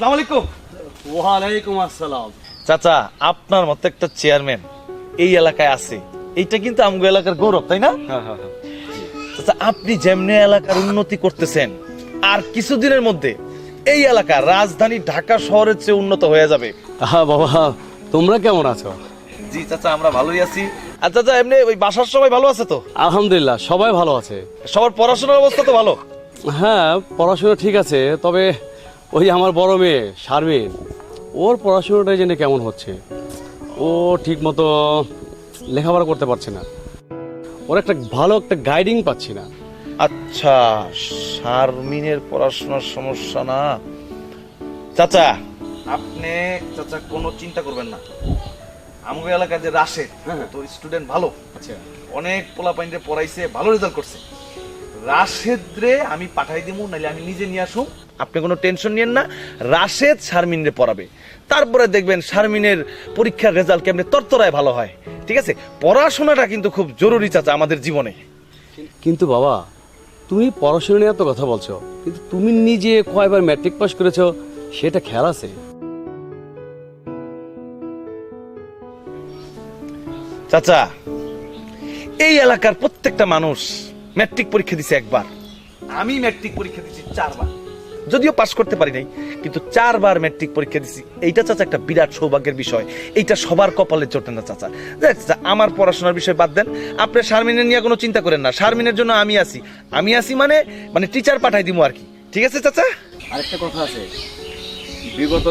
আসসালামু আলাইকুম। ওয়ালাইকুম আসসালাম। চাচা, আপনার মতো একটা চেয়ারম্যান এই এলাকায় আছে, এইটা কিন্তু আমগো এলাকার গৌরব, তাই না? হ্যাঁ হ্যাঁ হ্যাঁ। চাচা, আপনি যেমনি এলাকার উন্নতি করতেছেন, আর কিছুদিনের মধ্যে এই এলাকা রাজধানী ঢাকা শহরের চেয়ে উন্নত হয়ে যাবে। হ্যাঁ বাবা, তোমরা কেমন আছো? জি চাচা, আমরা ভালোই আছি। আর চাচা, এমনি ওই বাসার সবাই ভালো আছে তো? আলহামদুলিল্লাহ, সবাই ভালো আছে। সবার পড়াশোনার অবস্থা তো ভালো? হ্যাঁ, পড়াশোনা ঠিক আছে, তবে ওই আমার বড় মেয়ে শারমিন, ওর পড়াশোনাটাই জেনে কেমন হচ্ছে। ও ঠিক মতো লেখাপড়া করতে পারছে না, ওর একটা ভালো একটা গাইডিং পাচ্ছি না। আচ্ছা, শারমিনের পড়াশোনার সমস্যা না চাচা। আপনি চাচা কোনো চিন্তা করবেন না, আমগো এলাকার যে রাশেদ, তো স্টুডেন্ট ভালো, আচ্ছা, অনেক পোলাপাইনরে পড়াইছে, ভালো রেজাল্ট করছে। রাশেদরে আমি পাঠাই দিমু, নাইলে আমি নিজে নিয়ে আসুম। আপনি কোনো টেনশন নিয়েন না, রাশেদ শারমিনরে পড়াবে। তারপরে দেখবেন শারমিনের পরীক্ষার রেজাল্ট কেমনে তরতরায় ভালো হয়। ঠিক আছে, পড়াশোনাটা কিন্তু খুব জরুরি চাচা আমাদের জীবনে। কিন্তু বাবা, তুমি পড়াশোনা নিয়ে এত কথা বলছো, কিন্তু তুমি নিজে কয়বার ম্যাট্রিক পাস করেছো সেটা খেয়াল আছে? চাচা, এই এলাকার প্রত্যেকটা মানুষ ম্যাট্রিক পরীক্ষা দিছে একবার, আমি ম্যাট্রিক পরীক্ষা দিছি 4 বার, যদিও পাস করতে পারি নাই, কিন্তু 4 বার ম্যাট্রিক পরীক্ষা দিছি। এইটা চাচা একটা বিরাট সৌভাগ্যের বিষয়, এইটা সবার কপালে জোটে না চাচা। দেখ চাচা, আমার পড়াশোনার বিষয় বাদ দেন, আপনি শারমিনের নিয়ে কোনো চিন্তা করেন না। শারমিনের জন্য আমি আছি মানে টিচার পাঠাই দিমু আর কি। ঠিক আছে চাচা? আরেকটা কথা আছে, বিগত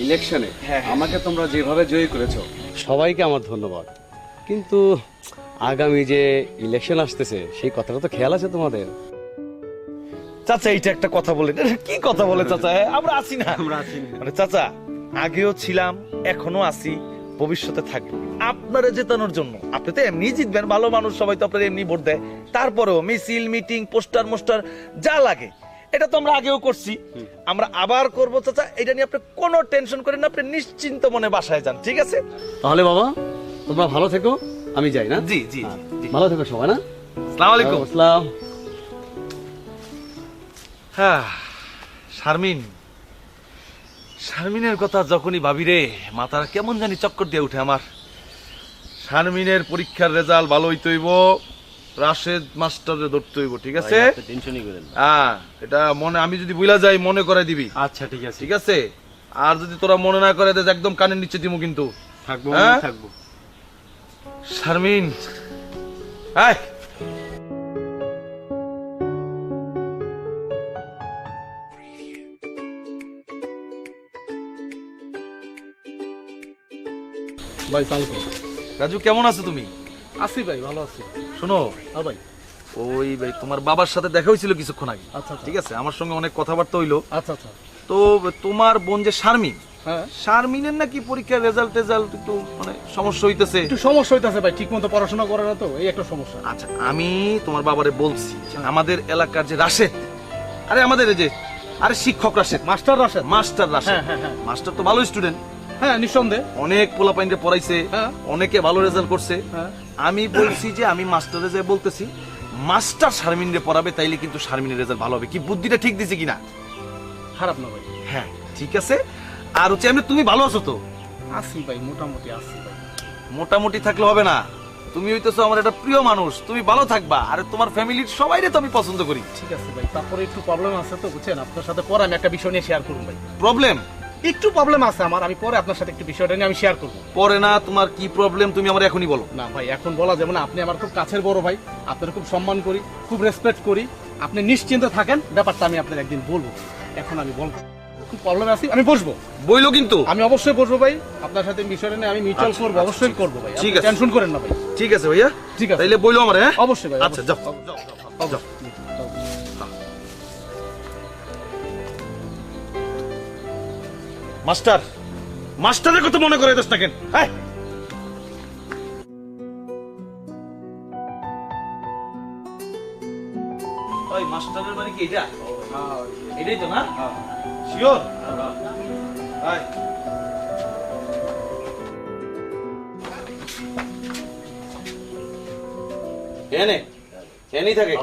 ইলেকশনে হ্যাঁ। আমাকে তোমরা যেভাবে জয়ী করেছো, সবাইকে আমার ধন্যবাদ। কিন্তু আগামী যে ইলেকশন আসতেছে সেই কথাটা তো খেয়াল আছে তোমাদের? চাচা, এইটা একটা কথা বলেন, কি কথা বলে চাচা? আমরা আছি না? মানে চাচা, আগেও ছিলাম, এখনো আছি, ভবিষ্যতে থাকবে আপনারা জেতানোর জন্য। আপনি তো এমনি জিতবেন, ভালো মানুষ, সবাই তো আপনার এমনি ভোট দেয়। তারপরেও মিছিল, মিটিং, পোস্টার মোস্টার যা লাগে, এটা তো আমরা আগেও করছি, আমরা আবার করব চাচা। এটা নিয়ে আপনি কোনো টেনশন করেন না, আপনি নিশ্চিন্ত মনে বাসায় যান। ঠিক আছে? তাহলে বাবা, তোমরা ভালো থেকো, আমি যাই না? জি জি জি। ভালো থেকো সবাই, না? আসসালামু আলাইকুম। আসসালাম। হ্যাঁ, শারমিনের কথা যখনই ভাবি রে, মাথার কেমন জানি চক্কর দিয়ে উঠে আমার। শারমিনের পরীক্ষার রেজাল্ট ভালো হইতে হইব, রাশেদ মাস্টারে ধরতে হইব। ঠিক আছে? টেনশনই করেন না। হ্যাঁ, এটা মনে, আমি যদি ভুলা যাই মনে করাই দিবি। আচ্ছা, ঠিক আছে। ঠিক আছে? আর যদি তোরা মনে না করে দেয়, একদম কানের নিচে দিমু কিন্তু। থাকবো, হ্যাঁ? থাকবো। শারমিন, আয়। ভাই সালাম। রাজু, কেমন আছো তুমি? আছি ভাই, ভালো আছি। শোনো, হ্যাঁ ভাই। ওই ভাই তোমার বাবার সাথে দেখা হয়েছিল কিছুক্ষণ আগে। আচ্ছা আচ্ছা। ঠিক আছে, আমার সঙ্গে অনেক কথাবার্তা হইলো। আচ্ছা আচ্ছা। তো তোমার বোন যে শারমিন, হ্যাঁ, শারমিনের নাকি পরীক্ষার রেজাল্ট একটু মানে সমস্যা হইতেছে। একটু সমস্যা হইতাছে ভাই, ঠিক মতো পড়াশোনা করে না তো, এই একটা সমস্যা। আচ্ছা, আমি তোমার বাবারে বলছি যে আমাদের এলাকার যে রাশেদ, আমাদের এই যে শিক্ষক রাশেদ, মাস্টার রাশেদ। মাস্টার রাশেদ, হ্যাঁ, হ্যাঁ, হ্যাঁ। মাস্টার তো ভালো স্টুডেন্ট, হ্যাঁ নিঃসন্দেহে। অনেক পোলাপাইনকে পড়াইছে, হ্যাঁ। অনেকে ভালো রেজাল্ট করছে। হ্যাঁ। আমি বলছি যে আমি মাস্টারে যে বলতেছি, মাস্টার শারমিনরে পড়াবে, তাইলে কিন্তু শারমিনের রেজাল্ট ভালো হবে। কি বুদ্ধিটা ঠিক দিছে কিনা? খারাপ না ভাই। হ্যাঁ, ঠিক আছে। আর হচ্ছে এমনি তুমি ভালো আছো তো? আছি ভাই, মোটামুটি আছি ভাই। মোটামুটি থাকলে হবে না, তুমি হইতেছো আমার একটা প্রিয় মানুষ, তুমি ভালো থাকবা, আর তোমার ফ্যামিলির সবাইরে তো আমি পছন্দ করি। ঠিক আছে ভাই, তারপরে একটু প্রবলেম আছে তো, বুঝছেন? আপনার সাথে পরে আমি একটা বিষয় নিয়ে শেয়ার করব ভাই। প্রবলেম? একটু প্রবলেম আছে আমার, আমি পরে আপনার সাথে একটু বিষয়টা নিয়ে আমি শেয়ার করব। পরে না, তোমার কি প্রবলেম তুমি আমার এখনই বলো। না ভাই, এখন বলা যাবে না, আপনি আমার খুব কাছের বড় ভাই, আপনার খুব সম্মান করি, খুব রেসপেক্ট করি। আপনি নিশ্চিন্তে থাকেন, ব্যাপারটা আমি আপনার একদিন বলবো। এখন আমি বলবো, খুব প্রবলেম আছে, আমি বসবো। বইলো কিন্তু? আমি অবশ্যই বসবো ভাই, আপনার সাথে বিষয়টা নিয়ে আমি মিউচুয়াল আচ্ছা, করবো, আচ্ছা, অবশ্যই ঠিক করবো ভাই। ঠিক আপনি আছে। টেনশন করেন না ভাই। ঠিক আছে ভাইয়া, ঠিক আছে। তাইলে বইলো আমার। হ্যাঁ, অবশ্যই ভাই। আচ্ছা, যাও যাও যাও যাও। মাস্টার, মাস্টারের কথা মনে করে দিস না কেন? হ্যাঁ, ওই মাস্টারের মানে কি এটা? এটাই তো না? শিওর? হাই, এনে এনেই থাকে।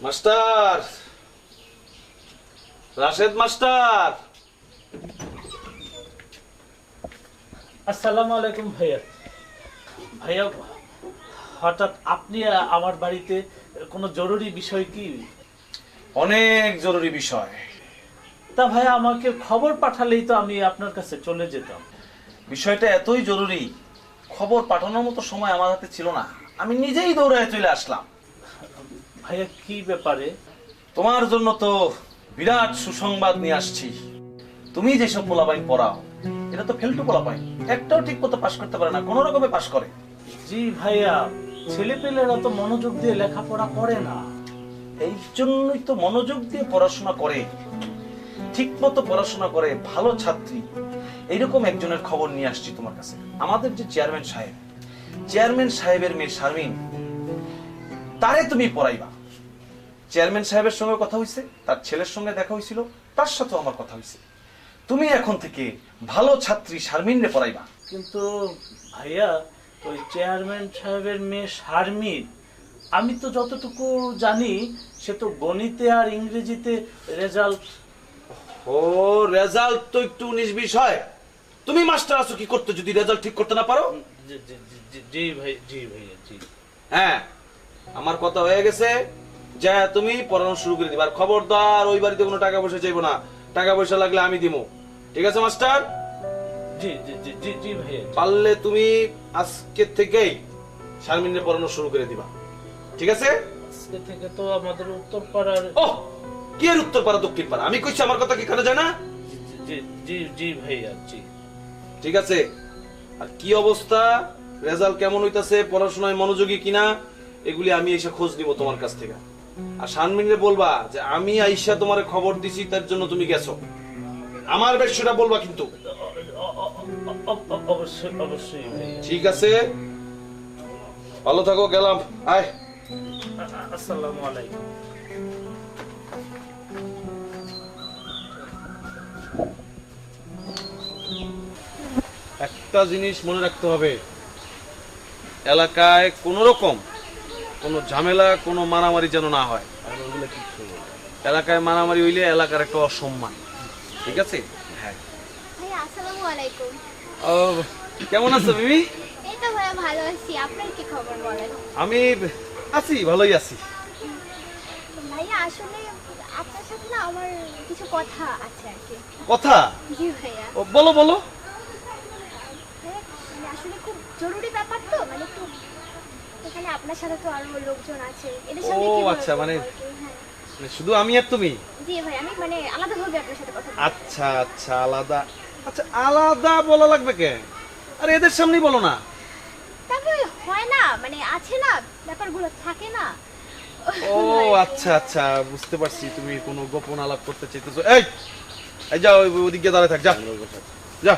Master, Rashed master. আসসালামু আলাইকুম ভাইয়া। ভাইয়া, হঠাৎ আপনি আমার বাড়িতে কোনো জরুরি বিষয় কি? অনেক জরুরি বিষয়। তা ভাইয়া আমাকে খবর পাঠালেই তো আমি আপনার কাছে চলে যেতাম। বিষয়টা এতই জরুরি, খবর পাঠানোর মতো সময় আমার হাতে ছিল না, আমি নিজেই দৌড়ায় চলে আসলাম। ভাইয়া কি ব্যাপারে? তোমার জন্য তো বিরাট সুসংবাদ নিয়ে আসছি। তুমি যেসব পোলাপাইন পড়াও, এটা তো ফেলটু পোলাপাইন, একটাও ঠিক মতো পাশ করতে পারে না, কোনো রকমে পাশ করে। জি ভাইয়া, ছেলেপেলেরা তো মনোযোগ দিয়ে লেখাপড়া করে না। এই জন্যই তো মনোযোগ দিয়ে পড়াশোনা করে, ঠিক মতো পড়াশোনা করে ভালো ছাত্রী, এইরকম একজনের খবর নিয়ে আসছি তোমার কাছে। আমাদের যে চেয়ারম্যান সাহেব, চেয়ারম্যান সাহেবের মেয়ে শারমিন, তারে তুমি পড়াইবা। চেয়ারম্যান সাহেবের সঙ্গে কথা হয়েছে, তার ছেলের সঙ্গে দেখা হয়েছিল, তার সাথে আমার কথা হয়েছে। তুমি এখন থেকে ভালো ছাত্রী শারমিনরে পড়াইবা। কিন্তু ভাইয়া, ওই চেয়ারম্যান সাহেবের মেয়ে শারমিন, আমি তো যতটুকু জানি সে তো গণিতে আর ইংরেজিতে রেজাল্ট। ও, রেজাল্ট তো একটু 19-20 হয়। তুমি মাস্টার আছো কি করতে যদি রেজাল্ট ঠিক করতে না পারো? জি ভাই, জি ভাইয়া, জি। হ্যাঁ, আমার কথা হয়ে গেছে, যা তুমি পড়ানো শুরু করে দিবা। আর খবরদার ওই বাড়িতে কোনো টাকা পয়সা চাইবো না, টাকা পয়সা লাগলে আমি দিমু। ঠিক আছে মাস্টার? জি জি জি জি জি ভাইয়া। পারলে তুমি আজকে থেকেই শারমিনের পড়ানো শুরু করে দিবা। ঠিক আছে? আজকে থেকে তো আমাদের উত্তর পাড়ার। ও, কি এর উত্তর পাড়া দক্ষিণ পাড়া? আমি কইছি আমার কথা কি কানে যায় না? জি জি জি ভাইয়া, জি। ঠিক আছে। আর কি অবস্থা, রেজাল্ট কেমন হইতাছে, পড়াশোনায় মনোযোগী কিনা, এগুলি আমি এসে খোঁজ নিব তোমার কাছ থেকে। আর শানমিনরে বলবা যে আমি আইসা তোমার খবর দিছি, তার জন্য তুমি গেছো। আমার বিষয়টা বলবা কিন্তু। অবশ্যই অবশ্যই ভাইয়া। ঠিক আছে, ভালো থাকো, গেলাম। আয়। আসসালামু আলাইকুম। একটা জিনিস মনে রাখতে হবে, এলাকায় কোনো রকম কোনো ঝামেলা, কোনো মারামারি যেন না হয়। এলাকায় মারামারি হইলে এলাকার একটা অসম্মান। ঠিক আছে? হ্যাঁ। ভাইয়া আসসালামু আলাইকুম। ও, কেমন আছো মিমি? এই তো ভাইয়া ভালো আছি, আপনার কি খবর বলেন? আমি আছি, ভালোই আছি। ভাইয়া আসলে আপনার সাথে না আমার কিছু কথা আছে আর কি। কথা? জি ভাইয়া। ও, বলো বলো। ভাইয়া, মানে আসলে খুব জরুরি ব্যাপার তো, মানে একটু এখানে আপনার সাথে তো আরো লোকজন আছে, এদের সাথে ও, কিভাবে আচ্ছা, মানে বলবো আর কি, হ্যাঁ। শুধু আমি আর তুমি? জি ভাই, আমি মানে আলাদাভাবে আপনার সাথে কথা বলবো। আচ্ছা আচ্ছা, আলাদা। আচ্ছা, আলাদা বলা লাগবে কেন? আরে এদের সামনেই বলো না। তারপরে হয় না, মানে আছে না, ব্যাপারগুলো থাকে না। ও আচ্ছা আচ্ছা, বুঝতে পারছি, তুমি কোনো গোপন আলাপ করতে চাইতেছো। এই এই যাও, ওদিকে গিয়ে দাঁড়ায় থাক, যা যা।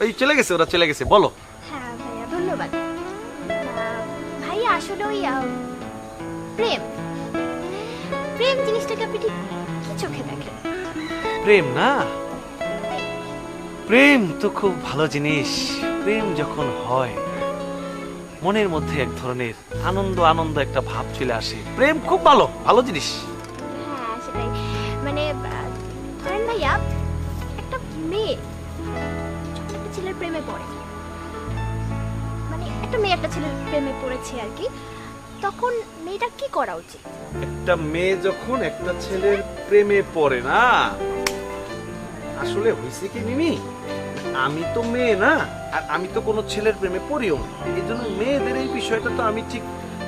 এই চলে গেছে, ওরা চলে গেছে, বলো। হ্যাঁ ভাইয়া, ধন্যবাদ। ভাইয়া আসলে ওই প্রেম প্রেম জিনিসটাকে আপনি ঠিক কি চোখে দেখেন? প্রেম না, প্রেম তো খুব ভালো জিনিস। প্রেম যখন হয়, মনের মধ্যে এক ধরনের আনন্দ আনন্দ একটা ভাব চলে আসে। প্রেম খুব ভালো ভালো জিনিস। হ্যাঁ সেটাই, মানে ধরেন ভাইয়া, একটা মেয়ে যখন একটা ছেলের প্রেমে পড়ে, মানে একটা মেয়ে একটা ছেলের প্রেমে পড়েছে আর কি, তখন মেয়েটার কি করা উচিত? একটা মেয়ে যখন একটা ছেলের প্রেমে পড়ে না, আসলে হয়েছে কি মিমি, আমি তো মেয়ে না, আর আমি তো কোনো ছেলের প্রেমে পড়িও না, এই জন্য মেয়েদের এই বিষয়টা তো আমি ঠিক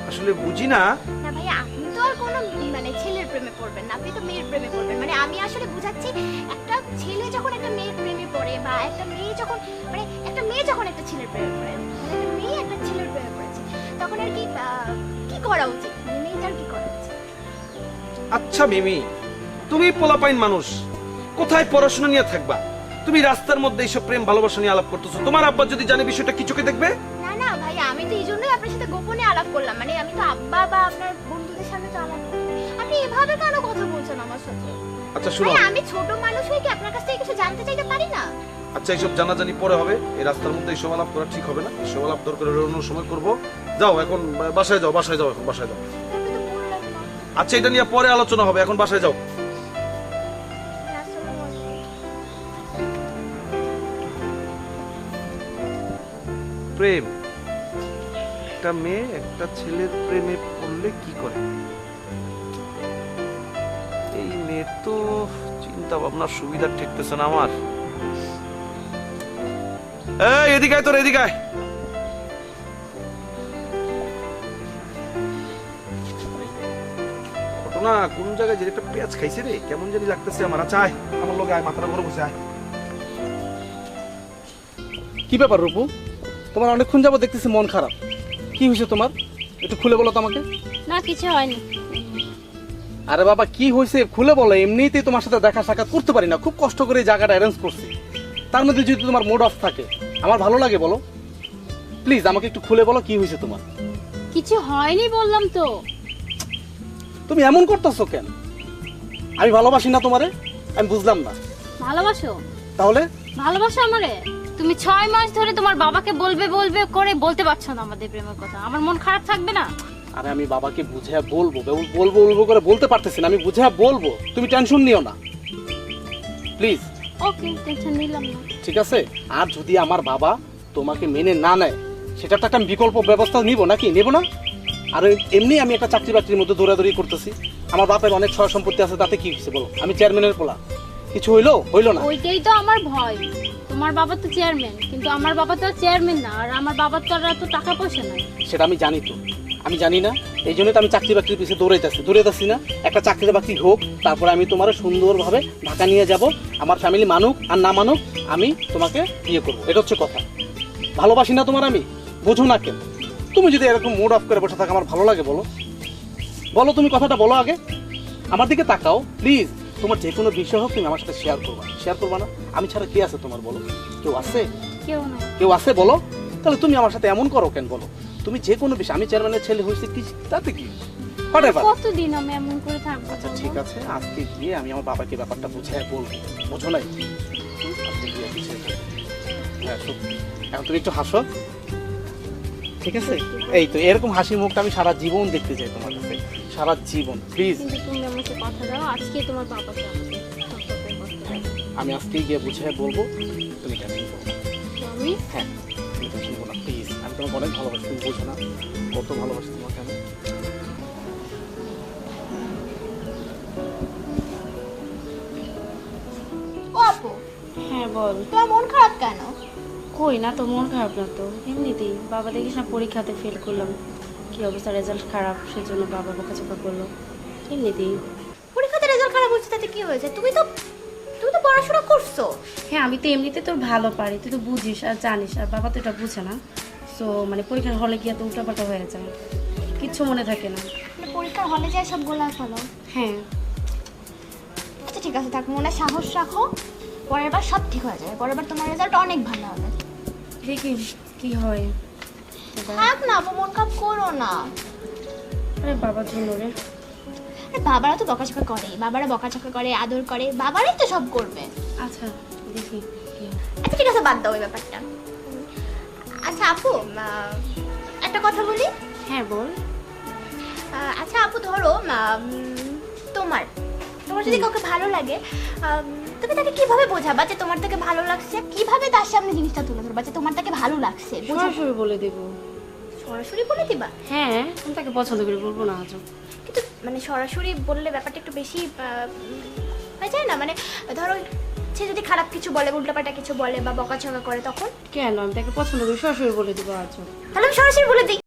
আসলে বুঝি না। না ভাইয়া, আপনি তো আর কোনো মানে ছেলের প্রেমে পড়বেন না, আপনি তো মেয়ের প্রেমে পড়বেন। মানে আমি আসলে বুঝাচ্ছি, একটা ছেলে যখন একটা মেয়ের প্রেমে পড়ে, বা একটা মেয়ে যখন মানে একটা মেয়ে যখন একটা ছেলের প্রেমে পড়ে, মানে একটা মেয়ে একটা ছেলের প্রেমে পড়েছে, তখন আর কি কি করা উচিত, মানে মেয়েটার কি করা উচিত? আচ্ছা মিমি, তুমি পোলাপাইন মানুষ, কোথায় পড়াশোনা নিয়ে থাকবা? তুমি রাস্তার মধ্যে এইসব প্রেম ভালোবাসা নিয়ে আলাপ করতেছো, তোমার আব্বা যদি জানে বিষয়টা কি চোখে দেখবে? না না ভাইয়া, আমি তো এই জন্যই আপনার সাথে গোপনে আলাপ করলাম, মানে আমি তো আব্বা বা আপনার বন্ধুদের সামনে তো আলাপ করি। আপনি এভাবে কেন কথা বলছেন আমার সাথে? আচ্ছা শুনো, ভাইয়া, আমি ছোট মানুষ হয়ে কি আপনার কাছ থেকে কিছু জানতে চাইতে পারি না? আচ্ছা এইসব জানাজানি পরে হবে, এই রাস্তার মধ্যে এইসব আলাপ করা ঠিক হবে না। এইসব আলাপ দরকার হলে অন্য সময় করবো। যাও এখন বাসায় যাও, বাসায় যাও, এখন বাসায় যাও। আপনি তো বললেন না। আচ্ছা এটা নিয়ে পরে আলোচনা হবে, এখন বাসায় যাও। আসসালামু আলাইকুম। প্রেম, একটা মেয়ে একটা ছেলের প্রেমে পড়লে কি করে? এই মেয়ে তো চিন্তা ভাবনার সুবিধা ঠেকতেছে না আমার। এই এদিকে আয়, তোর এদিকে আয়। ঘটনা কোন জায়গায় যে একটা পেঁয়াজ খাইছে রে, কেমন জানি লাগতেছে আমার। আচ্ছা আয়, আমার লগে আয়, মাথাটা গরম হচ্ছে, আয়। কি ব্যাপার রূপু, তোমার অনেকক্ষণ যাবো দেখতেছি মন খারাপ, কি হয়েছে তোমার? একটু খুলে বলো তো আমাকে। না কিছু হয়নি। আরে বাবা কি হয়েছে খুলে বলো, এমনিতেই তোমার সাথে দেখা সাক্ষাৎ করতে পারি না, খুব কষ্ট করে এই জায়গাটা অ্যারেঞ্জ করছি, তার মধ্যে যদি তোমার মুড অফ থাকে আমার ভালো লাগে বলো? প্লিজ আমাকে একটু খুলে বলো কি হয়েছে তোমার। কিছু হয়নি বললাম তো। তুমি এমন করতেছো কেন? আমি ভালোবাসি না তোমারে? আমি বুঝলাম না। ভালোবাসো? তাহলে ভালোবাসো আমারে? তুমি 6 মাস ধরে তোমার বাবাকে বলবে বলবে করে বলতে পারছো না আমাদের প্রেমের কথা, আমার মন খারাপ থাকবে না? আরে আমি বাবাকে বুঝিয়ে বলবো বলবো বলবো করে বলতে পারতেছি না, আমি বুঝিয়ে বলবো, তুমি টেনশন নিও না প্লিজ। ওকে, টেনশন নিলাম না। ঠিক আছে? আর যদি আমার বাবা তোমাকে মেনে না নেয় সেটা তো একটা বিকল্প ব্যবস্থা নিব, নাকি নেব না? আর এমনি আমি একটা চাকরি বাকরির মধ্যে দৌড়াদৌড়ি করতেছি, আমার বাপের অনেক সয় সম্পত্তি আছে, তাতে কি হয়েছে বলো? আমি চেয়ারম্যানের পোলা, কিছু হইলো না? ওইটাই তো আমার ভয়। তোমার বাবা তো চেয়ারম্যান, কিন্তু আমার বাবা তো চেয়ারম্যান না, আর আমার বাবার তো আর এত টাকা পয়সা নাই। সেটা আমি জানি তো, আমি জানি না, এই জন্য তো আমি চাকরি বাকরির পিছিয়ে দৌড়াইতেছি না। একটা চাকরি বাকরি হোক, তারপরে আমি তোমার সুন্দরভাবে ঢাকা নিয়ে যাব, আমার ফ্যামিলি মানুক আর না মানুক আমি তোমাকে বিয়ে করবো, এটা হচ্ছে কথা। ভালোবাসি না তোমার আমি, বোঝো না কেন? তুমি যদি এরকম মুড অফ করে বসে থাকো আমার ভালো লাগে বলো? বলো তুমি কথাটা বলো আগে, আমার দিকে তাকাও প্লিজ। তোমার যে কোনো বিষয় হোক তুমি আমার সাথে শেয়ার করবা না? আমি ছাড়া কে আছে তোমার বলো? কেউ আছে? কেউ আছে বলো? তাহলে তুমি আমার সাথে এমন করো কেন বলো? তুমি যে কোনো বিষয়, আমি চেয়ারম্যানের ছেলে হয়েছে কি তাতে কি, কতদিন আমি এমন করে থাকবো? আচ্ছা ঠিক আছে, আজকে গিয়ে আমি আমার বাবাকে ব্যাপারটা বুঝাই বলবো, বোঝো নাই? আজকে গিয়ে বুঝিয়ে বলবো। হ্যাঁ সত্যি, এখন তুমি একটু হাসো, ঠিক আছে? এই তো এরকম হাসি মুখটা আমি সারা জীবন দেখতে চাই তোমার কাছে, সারা জীবন প্লিজ। কিন্তু তুমি আমাকে কথা দাও, আজকে তোমার বাবাকে আমাকে সম্পর্কে করতে হবে। আমি আজকেই গিয়ে বুঝিয়ে বলবো, তুমি টেনশন করো না। আমি হ্যাঁ তুমি টেনশন করো না প্লিজ, আমি তোমাকে অনেক ভালোবাসি, তুমি বোঝো না কত ভালোবাসি তোমাকে আমি। ও আপু, হ্যাঁ বল। তোমার মন খারাপ কেন? কই না তো, মন খারাপ না তো, এমনিতেই। বাবা দেখিস না পরীক্ষাতে ফেল করলাম, কি অবস্থা, রেজাল্ট খারাপ, সেজন্য বাবা বকাঝকা করলো, এমনিতেই। পরীক্ষাতে রেজাল্ট খারাপ হচ্ছে তাতে কি হয়েছে? তুমি তো পড়াশোনা করছো। হ্যাঁ আমি তো এমনিতে তোর ভালো পারি, তুই তো বুঝিস আর জানিস, আর বাবা তো এটা বুঝে না। সো মানে পরীক্ষার হলে গিয়ে তো উল্টাপাল্টা হয়ে যায়, কিচ্ছু মনে থাকে না। মানে পরীক্ষার হলে যায় সব গোলা ফেলো। হ্যাঁ আচ্ছা ঠিক আছে, থাক, মনে সাহস রাখো, পরের বার সব ঠিক হয়ে যাবে, পরের বার তোমার রেজাল্ট অনেক ভালো হবে। দেখি কি হয় এবার। থাক না আপু, মন খারাপ করো না। আরে বাবার জন্য রে। আরে বাবারা তো বকাঝকা করে, বাবারা বকাঝকা করে, আদর করে, বাবারাই তো সব করবে। আচ্ছা দেখি কি হয়। আচ্ছা ঠিক আছে, বাদ দাও ওই ব্যাপারটা। আচ্ছা আপু, একটা কথা বলি। হ্যাঁ বল। আচ্ছা আপু ধরো তোমার যদি কাউকে ভালো লাগে, তুমি তাকে কিভাবে বোঝাবা যে তোমার তাকে ভালো লাগছে? কিভাবে তার সামনে জিনিসটা তুলে ধরবা যে তোমার তাকে ভালো লাগছে? সরাসরি বলে দেবো। সরাসরি বলে দিবা? হ্যাঁ আমি তাকে পছন্দ করে বলবো না আজও। কিন্তু মানে সরাসরি বললে ব্যাপারটা একটু বেশি হয়ে যায় না? মানে ধরো সে যদি খারাপ কিছু বলে, উল্টাপাল্টা কিছু বলে বা বকাঝকা করে, তখন? কেন, আমি তাকে পছন্দ করি, সরাসরি বলে দেবো আজও। তাহলে আমি সরাসরি বলে দিই।